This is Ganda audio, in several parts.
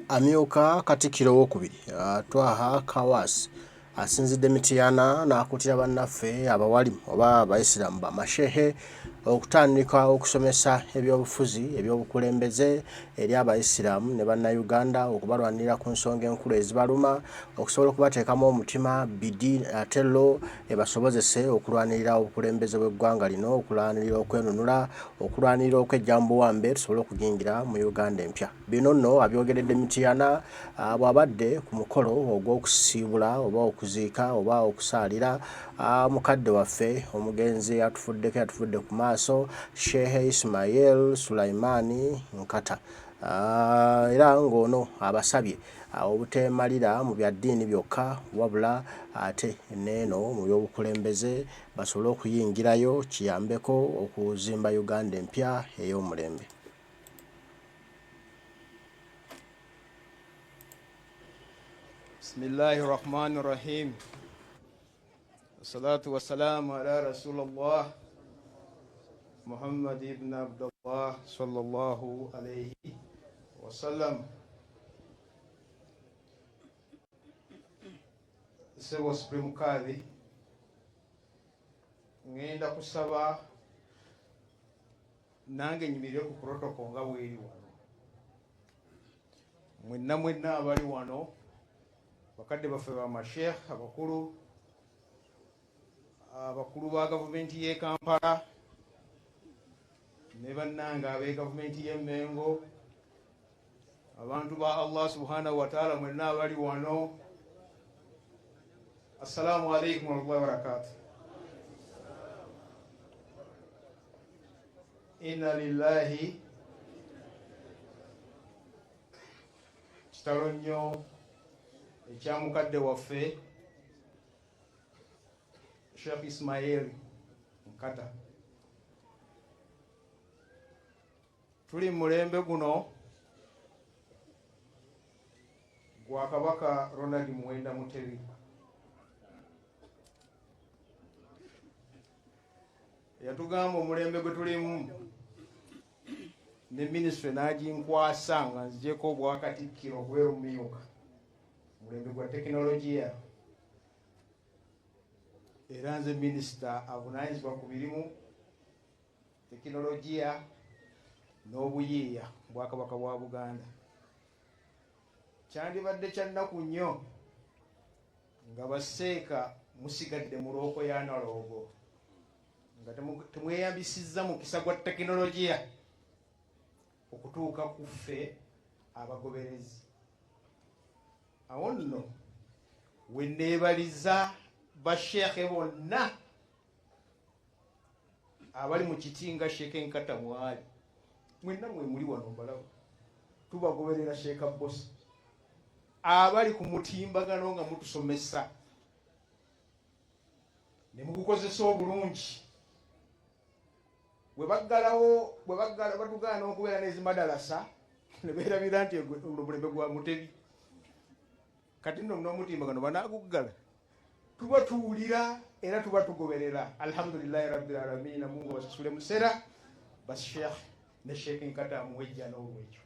Amyuka Katikkiro owookubiri Twaha Kawasi asinzidde Mityana n'akuutira bannaffe abawalimu oba Abayisiraamu bamashehe okutandika okusomesa ebyobufuzi ebyobukulembeze eri Abayisiraamu ne bannayuganda okubalwanirira ku nsonga enkulu ezibaluma okusobola okubateekamu omutima bidi atelo ebasobozese okulwanirira obukulembeze bw'eggwanga lino, okulwanirira okwenunula, okulwanirira okwejja mu buwambe tusobole okuyingira mu Uganda empya. Bino nno abyogeredde Mityana bw'abadde ku mukolo ogw'okusiibula oba okuziika oba okusaalira mukadde waffe omugenzi atufudde ku maaso Sheikh Ismail Sulaimani Nkata. Era ng'ono abasabye obuteemalira mu bya ddiini byokka wabula ate neeno mu by'obukulembeze basobole okuyingirayo kiyambeko okuzimba Uganda empya ey'omulembe. Bismillahirrahmanirrahim. Wassalatu wassalamu ala Rasulullah Muhammad ibn Abdullah sallallahu alayhi wasallam. Sebo Supreme Kadi ngenda kusaba nange nyimirire ku protocol nga bweri wano. Mwenna abali wano bakadde baffe ba mashekh abakulu ba gavumenti y'e Kampala ne bannange ab'e gavumenti y'e Mengo, abantu ba Allah subhanahu wa ta'ala mwenna abali wano, assalamu alaikum wa rahmatullahi wa barakatuh. Inna lillahi kitalo nnyo ekyamukadde waffe Sheikh Ismail Nkata. Tuli mulembe guno gwa Kabaka Ronald Muwenda Mutebi. Yatugamba omulembe gwe tulimu ne ministry n'aginkwasa nga nzijeko Obwakatikkiro bwerumyuka, mulembe gwa tekinologiya, era nze minisita avunaanyizibwa ku mirimu tekinologiya n'obuyiiya Bwakabaka bwa Buganda. Kyandibadde kya nnaku nnyo nga baseeka musigadde mu looko ya Naloogo nga temweyambisizza mukisa gwa tekinologiya okutuuka ku ffe abagoberezi. Awo nno we neebaliza bashekhe bonna abali mu kiti nga Sheikh Nkata mwali, mwenna mwe muli wano mbalaba, tubagoberera Sheikh Boss, abali ku mutimbagano nga mutusomesa ne mugukozesa obulungi, bwe baggala batugaana okubeera n'ezi madalasa ne beerabira nti omulembe gwa Mutebi kati nno n'omutimbagano banaaguggala, tuba tuwulira era tuba tugoberera. Alhamdulillahi rabbil alamin. Mungu basasule musera bashekh ne Sheikh Nkata muwejja n'olwekyo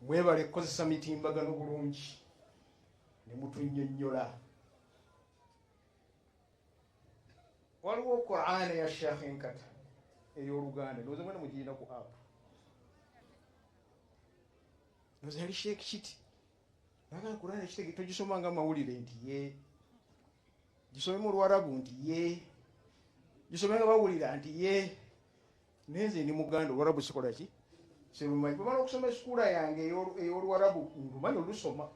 mwebale kukozesa mitimbagano bulungi ne mutunnyonnyola. Waliwo Qur'an ya Sheikh Nkata ey'Oluganda, ndowooza mwena mugirina ku app, ndowooza yali Sheikh kiti naga Qur'an ekitege togisoma nga mawulire nti ye, gisome mu Luwarabu nti ye, gisome nga bawulira nti ye. Nenze ndi Muganda, Oluwarabu sikola ki serumanyi. Bwemala okusoma esukula yange ey'Oluwarabu ndumanyi olusoma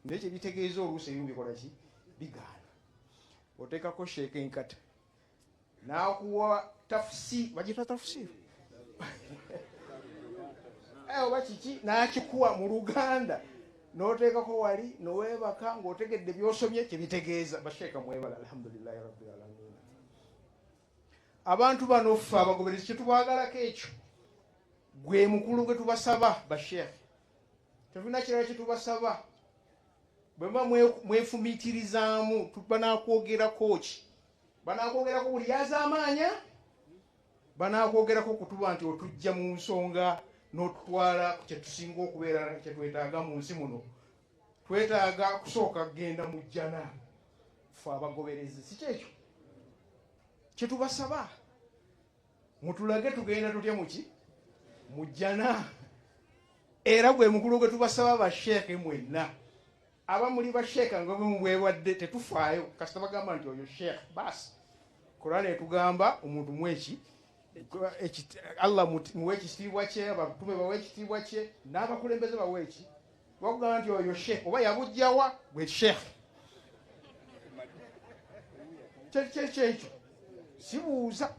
naye kye bitegeeza oluusi ebimu bikola ki bigaana. Oteekako Sheikh Nkata n'akuwa tafsiri, bagita tafsiri oba kiki, n'akikuwa mu Luganda n'oteekako wali noweebaka ng'otegedde by'osomye kye bitegeeza. Basheeka mwebala, alhamdulillahi rabbil alamin. Abantu bano ffe abagoberezi kye tubaagalako ekyo, gwe mukulu gwe tubasaba basheekhe, tetulina kirala kye tubasaba. Bwe muba mwefumiitirizaamu banaakwogeraku ki? Banaakwogeraku buli yaz'amaanya, banaakwogeraku okutuba nti otujja mu nsonga n'otutwala kye tusinga okubeera kye twetaaga mu nsi muno. Twetaaga kusooka kugenda mu jjana ffe abagoberezi, si kyekyo kye tubasaba. Mutulage tugenda tutya muki mu jjana. Era gwe mukulu gwe tubasaba basheeke mwenna. Abamuli basheeka nga bwebwadde tetufaayo kasita bagamba nti oyo sheekh basi. Kurani etugamba omuntu mweki Allah muwe ekitiibwa kye, abatume bawe ekitiibwa kye, n'abakulembeze bawe eki. Bakugamba nti oyo sheekh oba yabujjawa gwe sheekh. Kyekyo sibuuza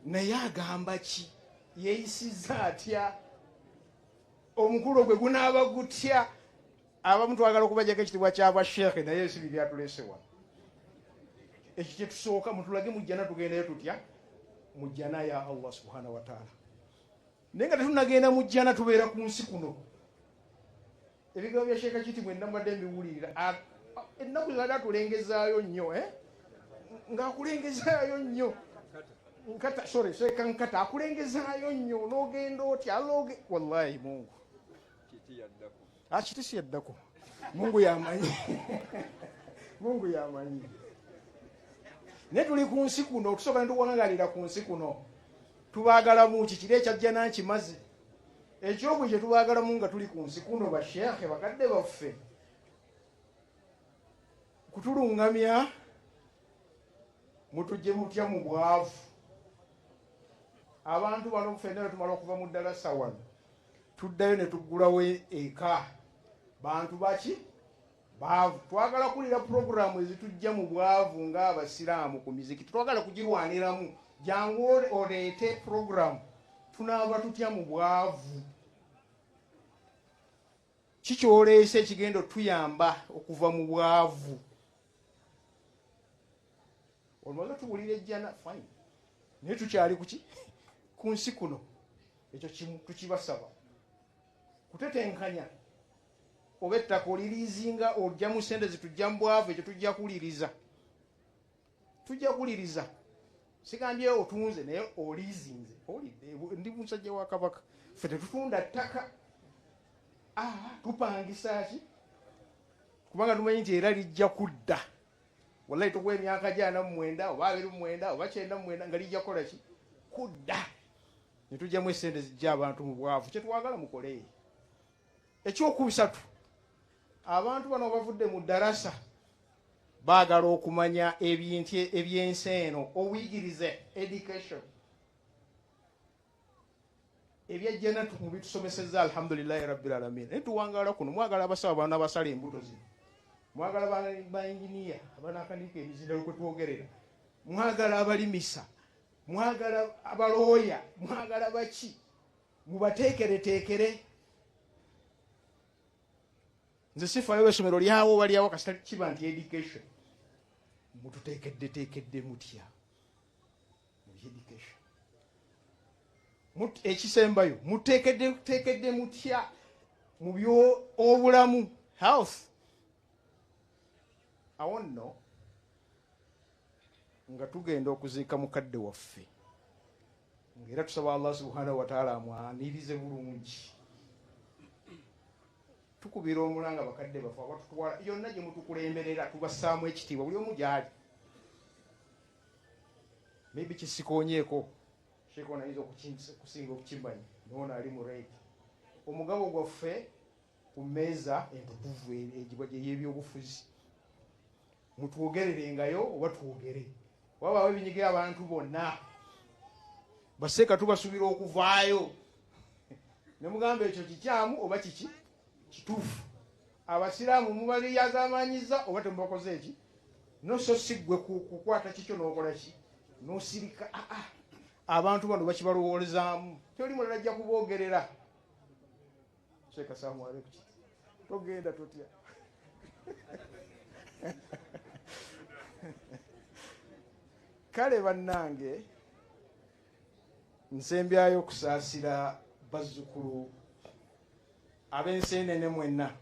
naye agamba ki, yeeyisiza atya, omukulu gwe gunaaba gutya. Abamu twagala okubajjako ekitiibwa ky'abasheekhe naye si biri atuleesewa. Ekyo kye tusooka, mutulage mu jjana tugendayo tutya mu jjana ya Allah subhanahu wa ta'ala. Naye nga tetunagenda mu jjana tubeera ku nsi kuno. Ebigambo bya Sheekh Kiti mwenna mbadde mbiwulira. Ennaku zali atulengezaayo nnyo, ng'akulengezaayo nnyo. Nkata, sorry, Sheekh Nkata akulengezaayo nnyo n'ogenda otya aloge. Wallahi Mungu. Kiti si yaddako. Mungu yamanyi. Mungu yamanyi. Naye tuli ku nsi kuno, okusooka ne tuwangalira ku nsi kuno. Tubaagala mu ki kiri ekyajjana nkimaze. Ekyobwe kye tubaagalamu nga tuli ku nsi kuno basheekhe bakadde baffe. Kutulungamya mutujje mutya mu bwavu. Abantu bano ffenna tumala okuva mu ddalasa wano. Tuddayo ne tuggulawo eka. Bantu baki? Baavu. Twagala kulira programu ezitujja mu bwavu ng'Abasiraamu ku miziki. Twagala kugirwaniramu. Jangu oleete programu. Tunaaba tutya mu bwavu. Kikyoleese ekigendo tuyamba okuva mu bwavu. Olwaza tuwulira ejjana fine. Naye tukyali kuki? Ku nsi kuno. Ekyo kimu tukibasaba. Kutetenkanya. Oba ettaka oliriizinga ojja mu ssente zitujja mu bwavu, ekyo tujja kuliriza. Tujja kuliriza. Sigambye otunze naye oliizinze. Ndi musajja wa Kabaka. Ffe tetutunda ttaka. Tupangisa ki? Kubanga tumanyi nti era lijja kudda. Wallahi tukuwa emyaka 49 oba 29 oba 99 nga lijja kola ki? Kudda. Ne tujjamu essente zijja abantu mu bwavu. Kye twagala mukole. Ekyokubisatu. Abantu bano bavudde mu ddarasa baagala okumanya ebintu ebyensi eno, obuyigirize, education. Ebyajjana mubitusomesezza alhamdulillahi rabbil alamin. Naye tuwangala kuno mwagala abasaba bano abasala embuto zino. Mwagala ba engineer abanakanika emizindalo kwe twogerera. Mwagala abalimisa. Mwagala abalooya. Mwagala baki. Mubateekere. Nze sifaayo essomero lyawo balyawo kasita kiba nti education. Mututeekedde mutya mu education. Ekisembayo muteekedde mutya mu by'obulamu, health. Awo nno nga tugenda okuziika mukadde waffe. Ng'era tusaba Allah subhanahu wa ta'ala amwanirize bulungi. Tukubira omulanga bakadde bafe abatutwala yonna gye mutukulemberera tubassaamu ekitiibwa buli omu gyali. Maybe kisikoonyeeko Sheekh ayinza okusinga okukimanya n'ono ali mu reedi. Omugabo gwaffe ku mmeeza entukuvu ey'ebyobufuzi mutwogererengayo oba twogere. Wabaawo ebinyigira abantu bonna baseeka tubasuubira okuvaayo ne mugamba ekyo kikyamu oba kiki kituufu. Abasiraamu mubaliyazaamanyiza oba temubakoze eki no so siggwe kukwata kikyo n'okola ki n'osirika. Abantu bano bakibalowolezaamu toli mulala ajja kuboogerera. Sheekh assalamu alaykum. Togenda tutya. Kale bannange nsembyayo okusaasira bazzukulu ab'enseenene mwenna.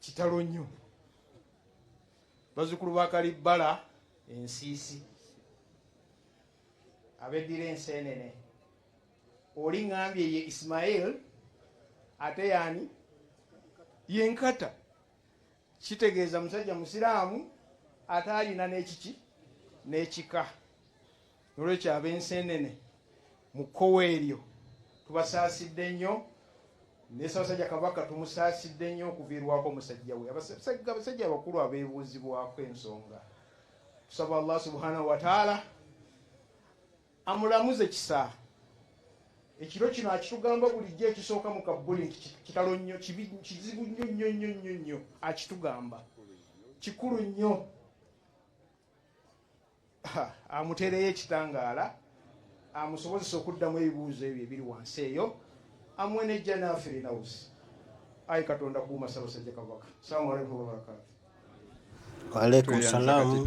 Kitalo nnyo. Bazzukulu ba Kalibbala ensiisi. abeddira enseenene oli ngambye ye Ismail ate yani yenkata kitegeeza musajja musiraamu ate alina n'ekiki n'ekika. Olwekyo ab'enseenene mu kkowa eryo tubasaasidde nnyo, ne Ssaabasajja Kabaka tumusaasidde nnyo okuviirwako omusajja we. Abasajja abakulu abeebuuzibwako ensonga, tusaba Allah subhanahu wa ta'ala amulamuze kisa. Ekiro kino akitugamba bulijjo ekisooka mu Kabuli nti kitalo nnyo, kizibu nnyo, akitugamba kikulu nnyo. Amuteereyo ekitangaala, amusobozesa okuddamu ebibuuzo ebyo ebiri wansi eyo, amuwe nejja n'afirinaawusi. Ayi Katonda kuuma Ssaabasajja Kabaka. Assalamu alaykum wa barakatuh. Wa alaykum salaam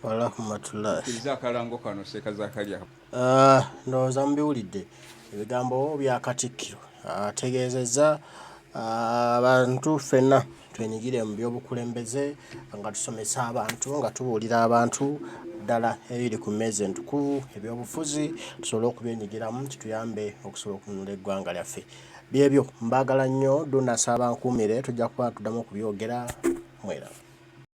wa rahmatullah. Akalango kano Seeka Zakaria. Ndowooza mubiwulidde ebigambo bya Katikkiro. Ategeezezza abantu ffenna twenyigire mu by'obukulembeze nga tusomesa abantu, nga tubuulira abantu ddala ebiri ku mmeezi entukuvu ebyobufuzi, tusobole okubyenyigiramu kituyambe okusobola okununula eggwanga lyaffe. Byebyo mbaagala nnyo, Donna Saabankuumire, tujja kuba tuddamu okubyogera. Mwera.